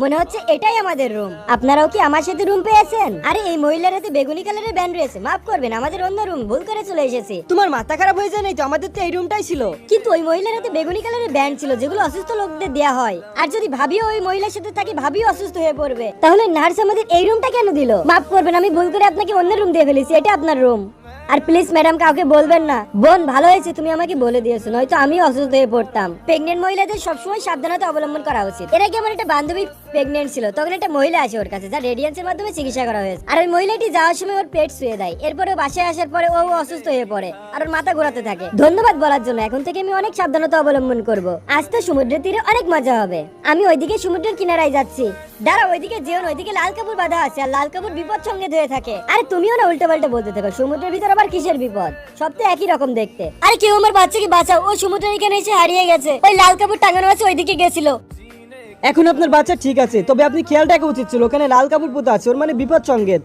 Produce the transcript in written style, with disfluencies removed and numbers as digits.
মনে হচ্ছে এটাই আমাদের রুম। আপনারাও কি আমার সাথে রুম পেয়েছেন? আরে এই মহিলার হাতে বেগুনি কালারের ব্যান্ড রয়েছে, মাফ করবেন আমাদের অন্য রুম ভুল করে চলে এসেছি। তোমার মাথা খারাপ হয়ে যায় নাই তো? আমাদের তো এই রুমটাই ছিল। কিন্তু ওই মহিলার হাতে বেগুনি কালারের ব্যান্ড ছিল যেগুলো অসুস্থ লোকদের দেয়া হয়, আর যদি ভাবিও ওই মহিলার সাথে থাকি ভাবিও অসুস্থ হয়ে পড়বে। তাহলে নার্স আমাদের এই রুমটা কেন দিল? মাফ করবেন আমি ভুল করে আপনাকে অন্য রুম দিয়ে ফেলেছি, এটা আপনার রুম। আর প্লিজ ম্যাডাম কাউকে বলবেন না। বোন ভালো হয়েছে তুমি আমাকে বলে দিয়েছো, নয়তো আমি অসুস্থ হয়ে পড়তাম। প্রেগনেন্ট মহিলাদের সবসময় সাবধানতা অবলম্বন করা উচিত। এর আগে আমার একটা বান্ধবী প্রেগনেন্ট ছিল, তখন একটা মহিলা আসে ওর কাছে, যা রেডিয়েন্সের মাধ্যমে চিকিৎসা করা হয়েছে। আর ওই মহিলাটি যাওয়ার সময় ওর পেট শুয়ে দেয়, এরপরে বাসায় আসার পরে ও অসুস্থ হয়ে পড়ে আর ওর মাথা ঘোরাতে থাকে। ধন্যবাদ বলার জন্য, এখন থেকে আমি অনেক সাবধানতা অবলম্বন করব। আজ তো সমুদ্রের তীরে অনেক মজা হবে। আমি ওইদিকে সমুদ্রের কিনারায় যাচ্ছি। দাঁড়া, ওইদিকে যেও না, ওইদিকে লাল কাপড় বাঁধা আছে আর লাল কাপড় বিপদ সঙ্গে ধুয়ে থাকে। আরে তুমিও না উল্টো পাল্টা বলতে থাকো, সমুদ্রের ভিতর আবার কিসের বিপদ? সব তো একই রকম দেখতে। আরে কেউ আমার বাচ্চাকে বাঁচাও, ও সমুদ্রের এখানে এসে হারিয়ে গেছে। ওই লাল কাপড় টাঙানো আছে ওইদিকে গেছিল। এখন আপনার বাচ্চা ঠিক আছে, তবে আপনি খেয়াল রাখা উচিত ছিল, ওখানে লাল কাপড় পোতা আছে, ওর মানে বিপদ সংকেত।